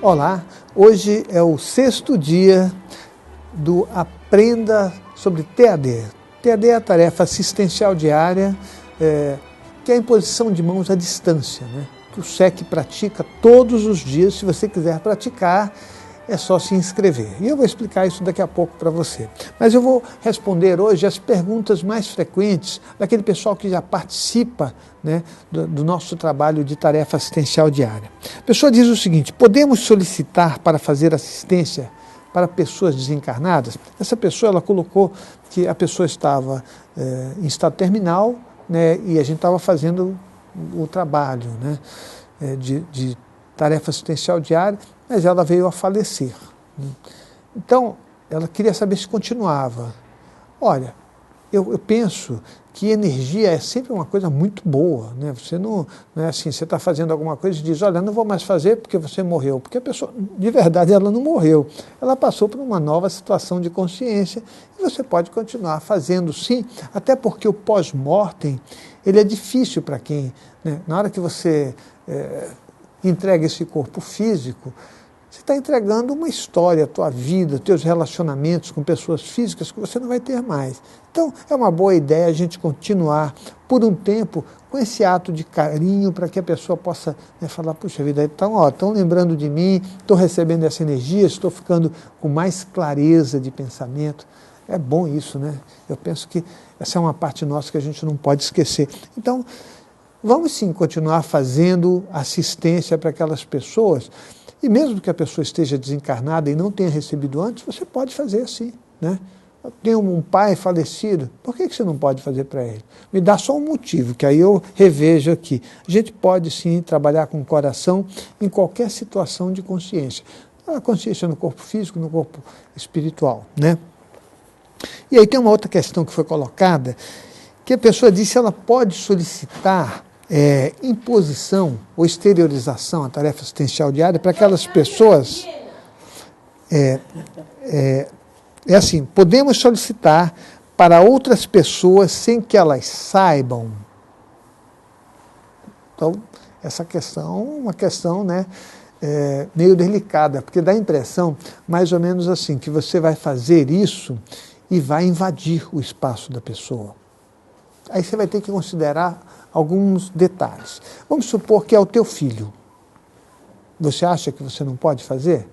Olá, hoje é o 6º dia do Aprenda sobre TAD. TAD é a tarefa assistencial diária, que é a imposição de mãos à distância, né? Que o SEC pratica todos os dias. Se você quiser praticar, é só se inscrever. E eu vou explicar isso daqui a pouco para você. Mas eu vou responder hoje as perguntas mais frequentes daquele pessoal que já participa, né, do nosso trabalho de tarefa assistencial diária. A pessoa diz o seguinte: podemos solicitar para fazer assistência para pessoas desencarnadas? Essa pessoa, ela colocou que a pessoa estava em estado terminal, né, e a gente estava fazendo o trabalho, né, de tarefa assistencial diária, mas ela veio a falecer. Então, ela queria saber se continuava. Olha, eu penso que energia é sempre uma coisa muito boa, né? Você não é assim, você está fazendo alguma coisa e diz, olha, não vou mais fazer porque você morreu. Porque a pessoa, de verdade, ela não morreu. Ela passou por uma nova situação de consciência e você pode continuar fazendo, sim, até porque o pós-mortem, ele é difícil para quem, né? Na hora que você entrega esse corpo físico, você está entregando uma história, a tua vida, teus relacionamentos com pessoas físicas que você não vai ter mais. Então, é uma boa ideia a gente continuar por um tempo com esse ato de carinho para que a pessoa possa, né, falar, puxa vida, então, estão lembrando de mim, estou recebendo essa energia, estou ficando com mais clareza de pensamento. É bom isso, né? Eu penso que essa é uma parte nossa que a gente não pode esquecer. Então, vamos sim continuar fazendo assistência para aquelas pessoas. E mesmo que a pessoa esteja desencarnada e não tenha recebido antes, você pode fazer assim, né? Tem um pai falecido, por que você não pode fazer para ele? Me dá só um motivo, que aí eu revejo aqui. A gente pode sim trabalhar com o coração em qualquer situação de consciência. A consciência no corpo físico, no corpo espiritual, né? E aí tem uma outra questão que foi colocada, que a pessoa disse, ela pode solicitar imposição ou exteriorização, a tarefa assistencial diária, para aquelas pessoas, assim, podemos solicitar para outras pessoas sem que elas saibam. Então, essa questão é uma questão, né, meio delicada, porque dá a impressão, mais ou menos assim, que você vai fazer isso e vai invadir o espaço da pessoa. Aí você vai ter que considerar alguns detalhes. Vamos supor que é o teu filho. Você acha que você não pode fazer?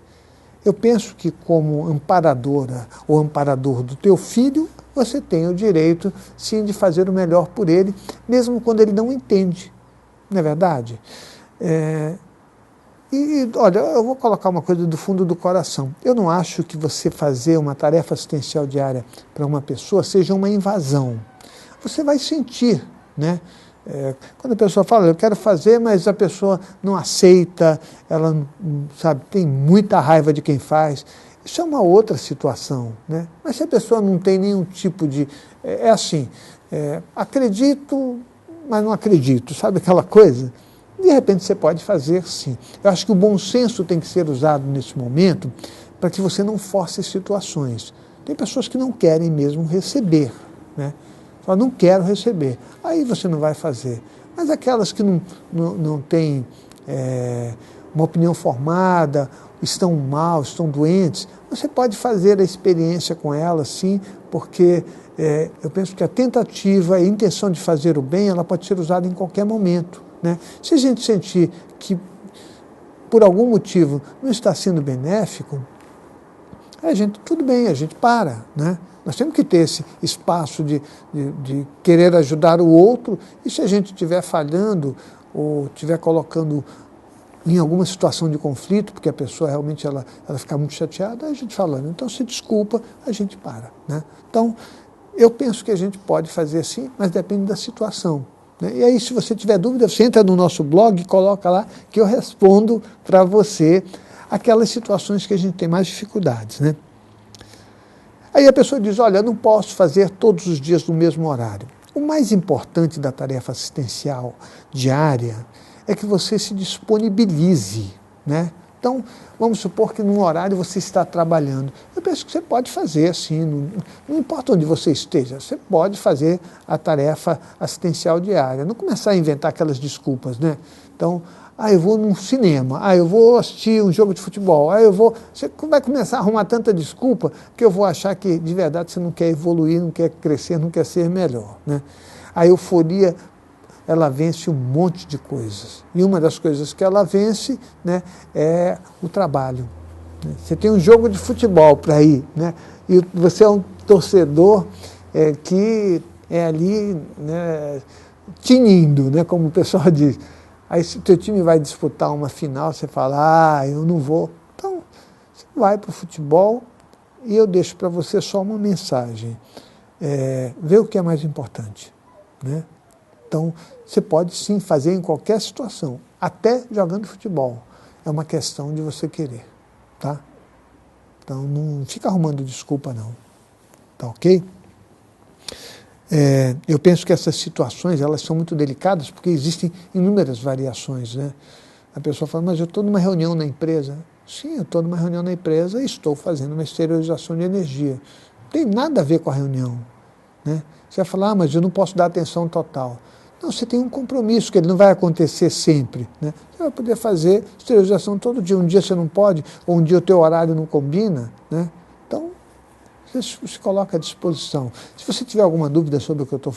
Eu penso que como amparadora ou amparador do teu filho, você tem o direito, sim, de fazer o melhor por ele, mesmo quando ele não entende. Não é verdade? Olha, eu vou colocar uma coisa do fundo do coração. Eu não acho que você fazer uma tarefa assistencial diária para uma pessoa seja uma invasão. Você vai sentir, né? Quando a pessoa fala, eu quero fazer, mas a pessoa não aceita, ela, sabe, tem muita raiva de quem faz. Isso é uma outra situação, né? Mas se a pessoa não tem nenhum tipo de... acredito, mas não acredito, sabe aquela coisa? De repente você pode fazer, sim. Eu acho que o bom senso tem que ser usado nesse momento para que você não force situações. Tem pessoas que não querem mesmo receber, né? Fala, não quero receber. Aí você não vai fazer. Mas aquelas que não têm uma opinião formada, estão mal, estão doentes, você pode fazer a experiência com elas, sim, porque eu penso que a tentativa e a intenção de fazer o bem, ela pode ser usada em qualquer momento, né? Se a gente sentir que, por algum motivo, não está sendo benéfico, tudo bem, a gente para, né? Nós temos que ter esse espaço de querer ajudar o outro, e se a gente estiver falhando ou estiver colocando em alguma situação de conflito, porque a pessoa realmente ela fica muito chateada, a gente falando, então se desculpa, a gente para, né? Então, eu penso que a gente pode fazer assim, mas depende da situação, né? E aí, se você tiver dúvida, você entra no nosso blog e coloca lá que eu respondo para você aquelas situações que a gente tem mais dificuldades, né? Aí a pessoa diz, olha, eu não posso fazer todos os dias no mesmo horário. O mais importante da tarefa assistencial diária é que você se disponibilize, né? Então, vamos supor que num horário você está trabalhando. Eu penso que você pode fazer assim, não importa onde você esteja, você pode fazer a tarefa assistencial diária. Não começar a inventar aquelas desculpas, né? Então, eu vou num cinema, eu vou assistir um jogo de futebol, Você vai começar a arrumar tanta desculpa que eu vou achar que, de verdade, você não quer evoluir, não quer crescer, não quer ser melhor, né? A euforia, ela vence um monte de coisas. E uma das coisas que ela vence, né, é o trabalho. Você tem um jogo de futebol para ir, né, e você é um torcedor que é ali, né, tinindo, né, como o pessoal diz. Aí se o teu time vai disputar uma final, você fala, eu não vou. Então, você vai para o futebol e eu deixo para você só uma mensagem. Vê o que é mais importante, né? Então, você pode sim fazer em qualquer situação, até jogando futebol. É uma questão de você querer, tá? Então, não fica arrumando desculpa, não. Tá ok? Eu penso que essas situações, elas são muito delicadas, porque existem inúmeras variações, né? A pessoa fala, mas eu estou numa reunião na empresa. Sim, eu estou numa reunião na empresa e estou fazendo uma exteriorização de energia. Não tem nada a ver com a reunião, né? Você vai falar, mas eu não posso dar atenção total. Não, você tem um compromisso que ele não vai acontecer sempre, né? Você vai poder fazer esterilização todo dia. Um dia você não pode, ou um dia o teu horário não combina, né? Então, você se coloca à disposição. Se você tiver alguma dúvida sobre o que eu estou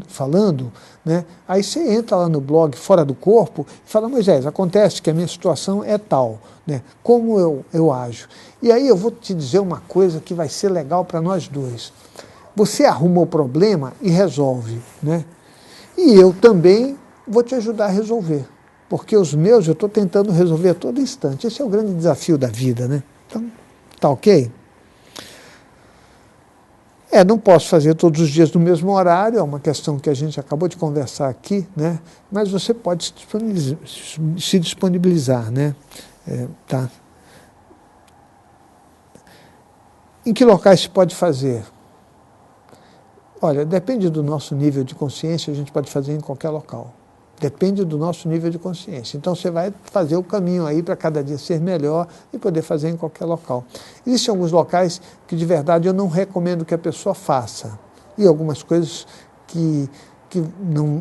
falando, né, aí você entra lá no blog Fora do Corpo e fala, Moisés, acontece que a minha situação é tal, né? Como eu ajo? E aí eu vou te dizer uma coisa que vai ser legal para nós dois. Você arruma o problema e resolve, né? E eu também vou te ajudar a resolver, porque os meus eu estou tentando resolver a todo instante. Esse é o grande desafio da vida, né? Então, tá ok? Não posso fazer todos os dias no mesmo horário, é uma questão que a gente acabou de conversar aqui, né? Mas você pode se disponibilizar, né? Tá. Em que locais se pode fazer? Olha, depende do nosso nível de consciência, a gente pode fazer em qualquer local. Depende do nosso nível de consciência. Então você vai fazer o caminho aí para cada dia ser melhor e poder fazer em qualquer local. Existem alguns locais que de verdade eu não recomendo que a pessoa faça. E algumas coisas que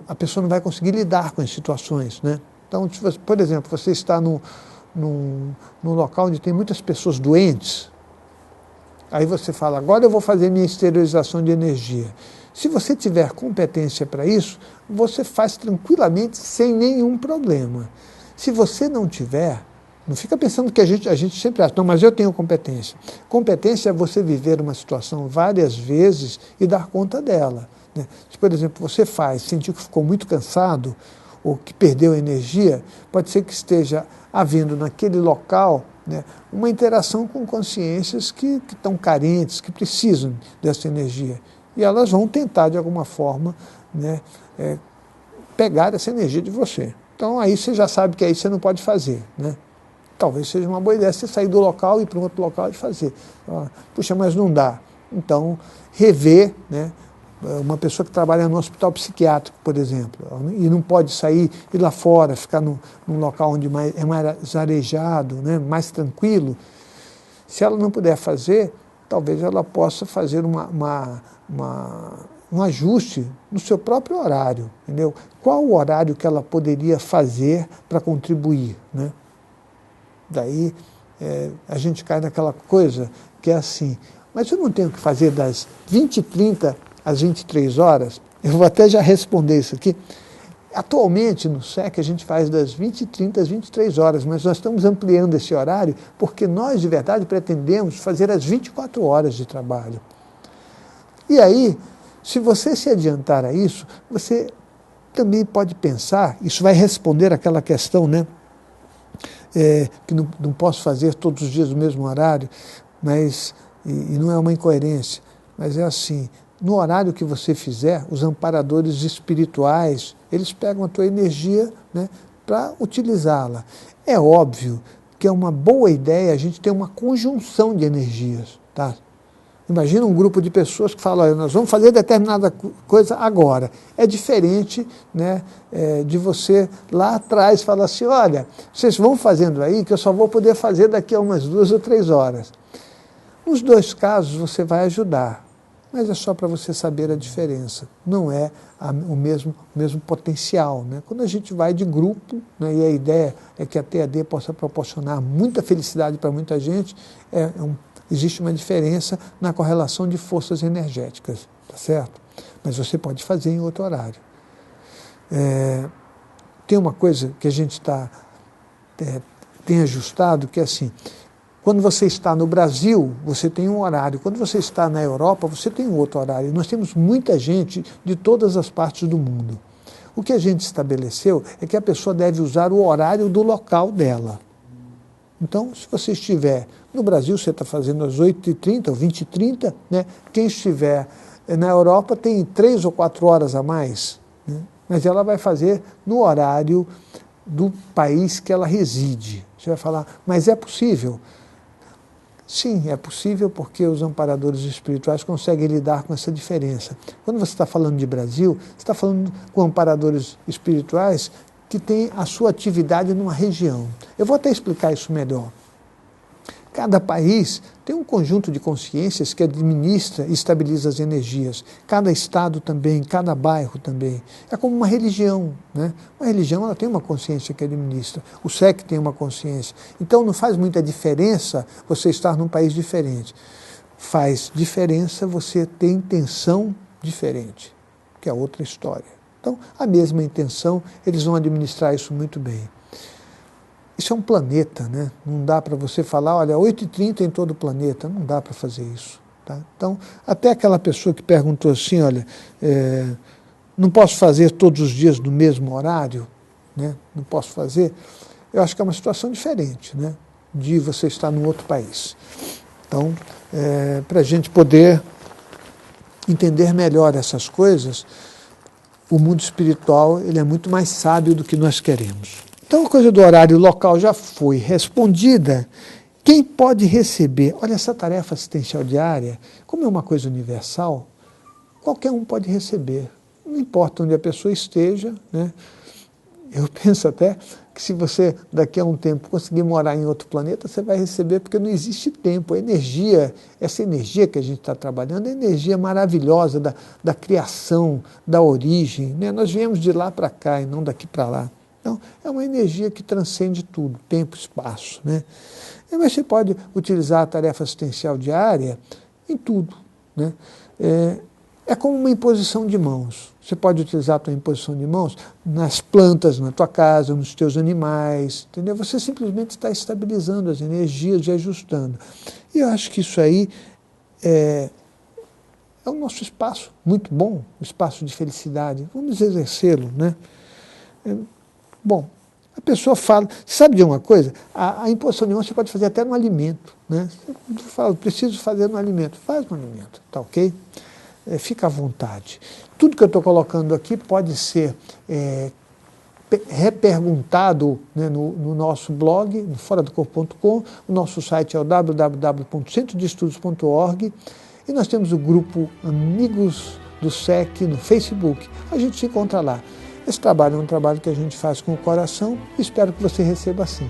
a pessoa não vai conseguir lidar com as situações, né? Então, por exemplo, você está num local onde tem muitas pessoas doentes. Aí você fala, agora eu vou fazer minha esterilização de energia. Se você tiver competência para isso, você faz tranquilamente, sem nenhum problema. Se você não tiver, não fica pensando que a gente sempre acha, não, mas eu tenho competência. Competência é você viver uma situação várias vezes e dar conta dela, né? Se, por exemplo, você sentiu que ficou muito cansado, ou que perdeu energia, pode ser que esteja havendo naquele local, né, uma interação com consciências que estão carentes, que precisam dessa energia. E elas vão tentar, de alguma forma, né, pegar essa energia de você. Então, aí você já sabe que aí você não pode fazer, né? Talvez seja uma boa ideia você sair do local e ir para um outro local e fazer. Puxa, mas não dá. Então, rever, né? Uma pessoa que trabalha no hospital psiquiátrico, por exemplo, e não pode sair, ir lá fora, ficar num local onde é mais arejado, né, mais tranquilo, se ela não puder fazer, talvez ela possa fazer um ajuste no seu próprio horário, entendeu? Qual o horário que ela poderia fazer para contribuir, né? Daí a gente cai naquela coisa que é assim, mas eu não tenho que fazer das 20h30 às 23 horas, eu vou até já responder isso aqui. Atualmente, no SEC, a gente faz das 20h30 às 23 horas, mas nós estamos ampliando esse horário porque nós, de verdade, pretendemos fazer as 24 horas de trabalho. E aí, se você se adiantar a isso, você também pode pensar, isso vai responder aquela questão, né? Que não posso fazer todos os dias no mesmo horário, mas, e não é uma incoerência, mas é assim, no horário que você fizer, os amparadores espirituais, eles pegam a tua energia, né, para utilizá-la. É óbvio que é uma boa ideia a gente ter uma conjunção de energias, tá? Imagina um grupo de pessoas que falam, olha, nós vamos fazer determinada coisa agora. É diferente, né, de você lá atrás falar assim, olha, vocês vão fazendo aí que eu só vou poder fazer daqui a umas 2 ou 3 horas. Nos dois casos você vai ajudar. mas é só para você saber a diferença. Não é o mesmo potencial, né? Quando a gente vai de grupo, né, e a ideia é que a TAD possa proporcionar muita felicidade para muita gente, existe uma diferença na correlação de forças energéticas, tá certo? Mas você pode fazer em outro horário. Tem uma coisa que a gente tem ajustado, que é assim: quando você está no Brasil, você tem um horário. Quando você está na Europa, você tem um outro horário. Nós temos muita gente de todas as partes do mundo. O que a gente estabeleceu é que a pessoa deve usar o horário do local dela. Então, se você estiver no Brasil, você está fazendo às 8h30 ou 20h30, né? Quem estiver na Europa tem 3 ou 4 horas a mais, né? Mas ela vai fazer no horário do país que ela reside. Você vai falar, mas é possível? Sim, é possível, porque os amparadores espirituais conseguem lidar com essa diferença. Quando você está falando de Brasil, você está falando com amparadores espirituais que têm a sua atividade numa região. Eu vou até explicar isso melhor. Cada país tem um conjunto de consciências que administra e estabiliza as energias. Cada estado também, cada bairro também. É como uma religião, né? Uma religião, ela tem uma consciência que administra. O SEC tem uma consciência. Então não faz muita diferença você estar num país diferente. Faz diferença você ter intenção diferente, que é outra história. Então, a mesma intenção, eles vão administrar isso muito bem. Isso é um planeta, né? Não dá para você falar, olha, 8h30 em todo o planeta, não dá para fazer isso. Tá? Então, até aquela pessoa que perguntou assim, olha, não posso fazer todos os dias no mesmo horário, né? Não posso fazer, eu acho que é uma situação diferente, né? De você estar num outro país. Então, para a gente poder entender melhor essas coisas, o mundo espiritual ele é muito mais sábio do que nós queremos. Então, a coisa do horário local já foi respondida. Quem pode receber? Olha, essa tarefa assistencial diária, como é uma coisa universal, qualquer um pode receber. Não importa onde a pessoa esteja, né? Eu penso até que se você, daqui a um tempo, conseguir morar em outro planeta, você vai receber, porque não existe tempo. A energia, essa energia que a gente está trabalhando, é energia maravilhosa da criação, da origem, né? Nós viemos de lá para cá e não daqui para lá. Então, é uma energia que transcende tudo, tempo e espaço, né? Mas você pode utilizar a tarefa assistencial diária em tudo, né? É como uma imposição de mãos. Você pode utilizar a tua imposição de mãos nas plantas, na tua casa, nos teus animais, entendeu? Você simplesmente está estabilizando as energias e ajustando. E eu acho que isso aí é o nosso espaço muito bom, o espaço de felicidade. Vamos exercê-lo, né? Bom, a pessoa fala, sabe de uma coisa? A imposição de mão você pode fazer até no alimento, né? Você fala, preciso fazer no alimento, faz no alimento, tá ok? Fica à vontade. Tudo que eu estou colocando aqui pode ser reperguntado, né, no nosso blog, no foradocorpo.com, o nosso site é o www.centrodeestudos.org e nós temos o grupo Amigos do SEC no Facebook. A gente se encontra lá. Esse trabalho é um trabalho que a gente faz com o coração e espero que você receba assim.